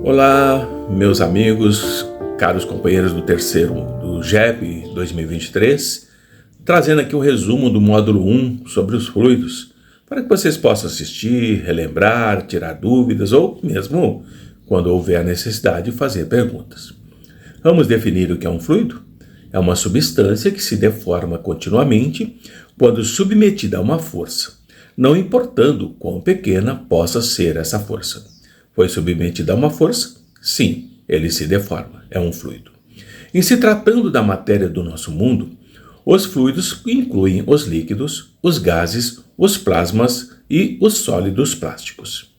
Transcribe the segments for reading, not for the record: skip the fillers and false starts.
Olá, meus amigos, caros companheiros do terceiro do GEP 2023, trazendo aqui o resumo do módulo 1 sobre os fluidos, para que vocês possam assistir, relembrar, tirar dúvidas ou mesmo, quando houver necessidade, fazer perguntas. Vamos definir o que é um fluido? É uma substância que se deforma continuamente quando submetida a uma força, não importando quão pequena possa ser essa força. Foi submetido a uma força? Sim, ele se deforma, é um fluido. Em se tratando da matéria do nosso mundo, os fluidos incluem os líquidos, os gases, os plasmas e os sólidos plásticos.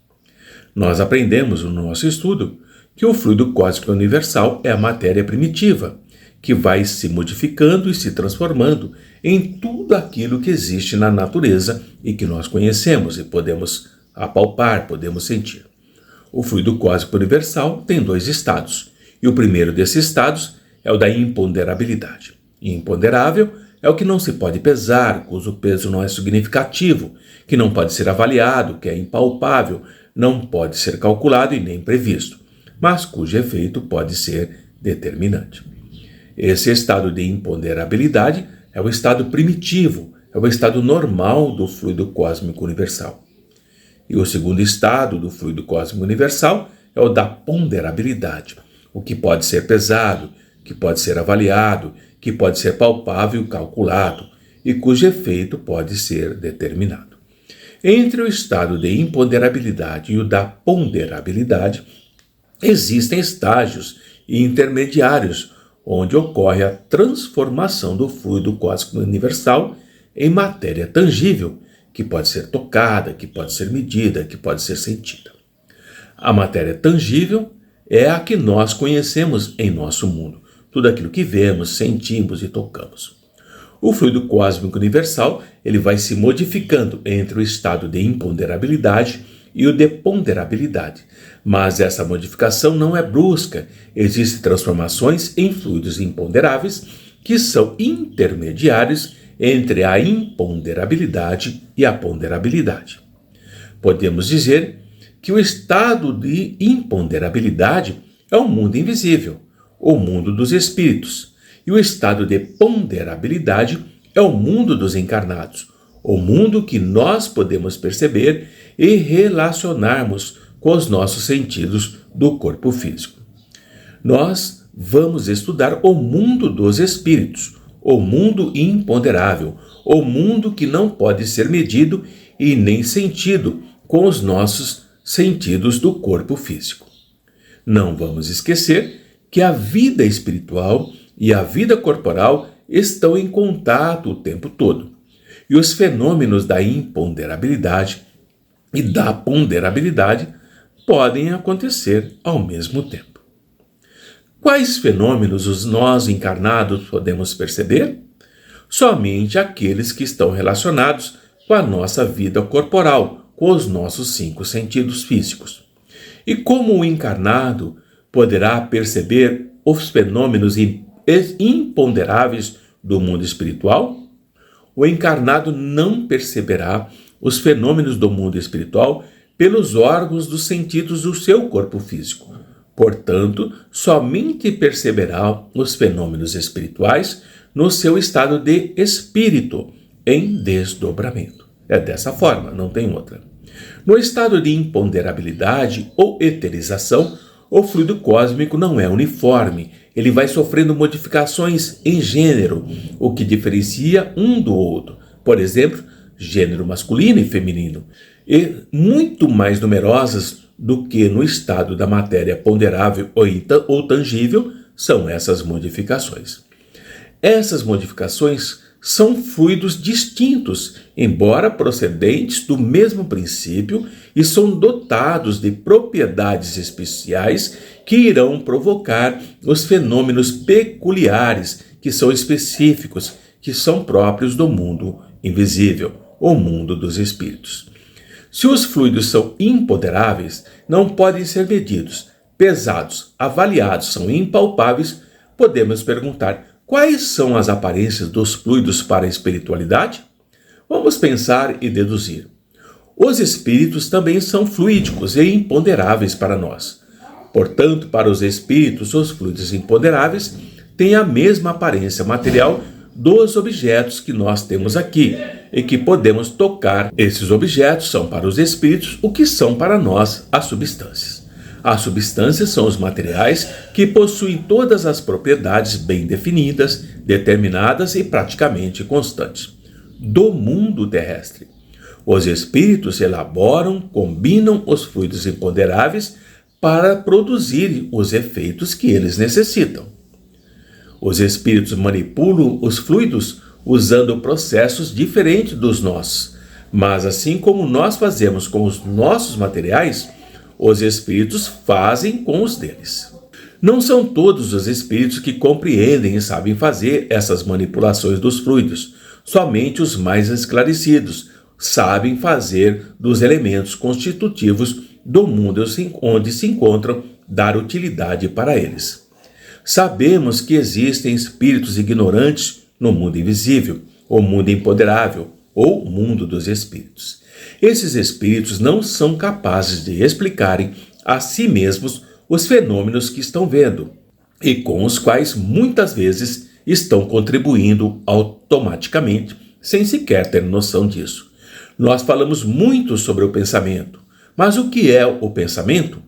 Nós aprendemos no nosso estudo que o fluido cósmico universal é a matéria primitiva, que vai se modificando e se transformando em tudo aquilo que existe na natureza e que nós conhecemos e podemos apalpar, podemos sentir. O fluido cósmico universal tem dois estados, e o primeiro desses estados é o da imponderabilidade. Imponderável é o que não se pode pesar, cujo peso não é significativo, que não pode ser avaliado, que é impalpável, não pode ser calculado e nem previsto, mas cujo efeito pode ser determinante. Esse estado de imponderabilidade é o estado primitivo, é o estado normal do fluido cósmico universal. E o segundo estado do fluido cósmico universal é o da ponderabilidade, o que pode ser pesado, que pode ser avaliado, que pode ser palpável e calculado, e cujo efeito pode ser determinado. Entre o estado de imponderabilidade e o da ponderabilidade, existem estágios intermediários, onde ocorre a transformação do fluido cósmico universal em matéria tangível, que pode ser tocada, que pode ser medida, que pode ser sentida. A matéria tangível é a que nós conhecemos em nosso mundo, tudo aquilo que vemos, sentimos e tocamos. O fluido cósmico universal ele vai se modificando entre o estado de imponderabilidade e o de ponderabilidade, mas essa modificação não é brusca, existem transformações em fluidos imponderáveis que são intermediários entre a imponderabilidade e a ponderabilidade. Podemos dizer que o estado de imponderabilidade é o mundo invisível, o mundo dos espíritos, e o estado de ponderabilidade é o mundo dos encarnados, o mundo que nós podemos perceber e relacionarmos com os nossos sentidos do corpo físico. Nós vamos estudar o mundo dos espíritos, o mundo imponderável, o mundo que não pode ser medido e nem sentido com os nossos sentidos do corpo físico. Não vamos esquecer que a vida espiritual e a vida corporal estão em contato o tempo todo, e os fenômenos da imponderabilidade e da ponderabilidade podem acontecer ao mesmo tempo. Quais fenômenos os nós encarnados podemos perceber? Somente aqueles que estão relacionados com a nossa vida corporal, com os nossos 5 sentidos físicos. E como o encarnado poderá perceber os fenômenos imponderáveis do mundo espiritual? O encarnado não perceberá os fenômenos do mundo espiritual pelos órgãos dos sentidos do seu corpo físico. Portanto, somente perceberá os fenômenos espirituais no seu estado de espírito, em desdobramento. É dessa forma, não tem outra. No estado de imponderabilidade ou eterização, o fluido cósmico não é uniforme, ele vai sofrendo modificações em gênero, o que diferencia um do outro. Por exemplo, gênero masculino e feminino, e muito mais numerosas do que no estado da matéria ponderável ou tangível são essas modificações. Essas modificações são fluidos distintos, embora procedentes do mesmo princípio, e são dotados de propriedades especiais que irão provocar os fenômenos peculiares, que são específicos, que são próprios do mundo invisível, o mundo dos espíritos. Se os fluidos são imponderáveis, não podem ser medidos, pesados, avaliados, são impalpáveis, podemos perguntar: quais são as aparências dos fluidos para a espiritualidade? Vamos pensar e deduzir. Os espíritos também são fluídicos e imponderáveis para nós. Portanto, para os espíritos, os fluidos imponderáveis têm a mesma aparência material dos objetos que nós temos aqui e que podemos tocar. Esses objetos são para os espíritos o que são para nós as substâncias. As substâncias são os materiais que possuem todas as propriedades bem definidas, determinadas e praticamente constantes do mundo terrestre. Os espíritos elaboram, combinam os fluidos imponderáveis para produzir os efeitos que eles necessitam. Os espíritos manipulam os fluidos usando processos diferentes dos nossos, mas assim como nós fazemos com os nossos materiais, os espíritos fazem com os deles. Não são todos os espíritos que compreendem e sabem fazer essas manipulações dos fluidos. Somente os mais esclarecidos sabem fazer dos elementos constitutivos do mundo onde se encontram dar utilidade para eles. Sabemos que existem espíritos ignorantes no mundo invisível, o mundo imponderável ou mundo dos espíritos. Esses espíritos não são capazes de explicarem a si mesmos os fenômenos que estão vendo e com os quais muitas vezes estão contribuindo automaticamente, sem sequer ter noção disso. Nós falamos muito sobre o pensamento, mas o que é o pensamento?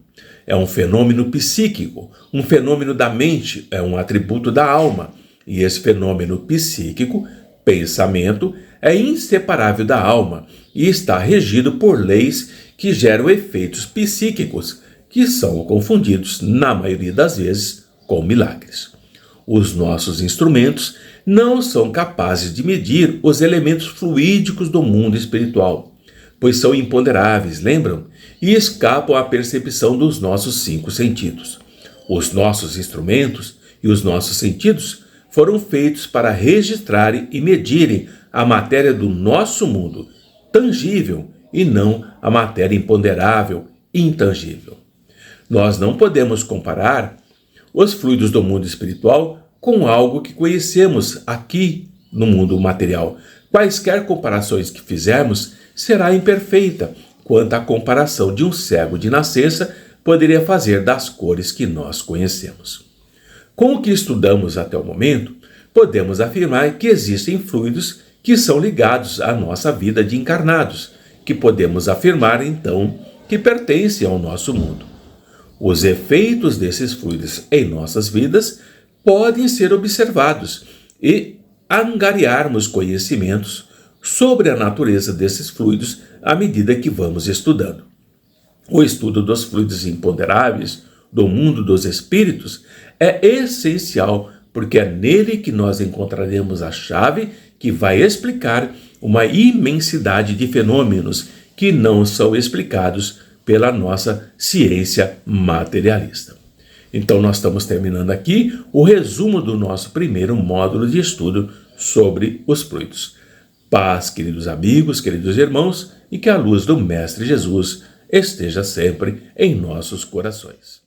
É um fenômeno psíquico, um fenômeno da mente, é um atributo da alma. E esse fenômeno psíquico, pensamento, é inseparável da alma e está regido por leis que geram efeitos psíquicos, que são confundidos, na maioria das vezes, com milagres. Os nossos instrumentos não são capazes de medir os elementos fluídicos do mundo espiritual, pois são imponderáveis, lembram? E escapam à percepção dos nossos 5 sentidos. Os nossos instrumentos e os nossos sentidos foram feitos para registrarem e medirem a matéria do nosso mundo, tangível, e não a matéria imponderável, intangível. Nós não podemos comparar os fluidos do mundo espiritual com algo que conhecemos aqui no mundo material. Quaisquer comparações que fizermos será imperfeita, quanto à comparação de um cego de nascença poderia fazer das cores que nós conhecemos. Com o que estudamos até o momento, podemos afirmar que existem fluidos que são ligados à nossa vida de encarnados, que podemos afirmar, então, que pertencem ao nosso mundo. Os efeitos desses fluidos em nossas vidas podem ser observados e angariarmos conhecimentos sobre a natureza desses fluidos à medida que vamos estudando. O estudo dos fluidos imponderáveis do mundo dos espíritos é essencial, porque é nele que nós encontraremos a chave que vai explicar uma imensidade de fenômenos que não são explicados pela nossa ciência materialista. Então, nós estamos terminando aqui o resumo do nosso primeiro módulo de estudo sobre os fluidos. Paz, queridos amigos, queridos irmãos, e que a luz do Mestre Jesus esteja sempre em nossos corações.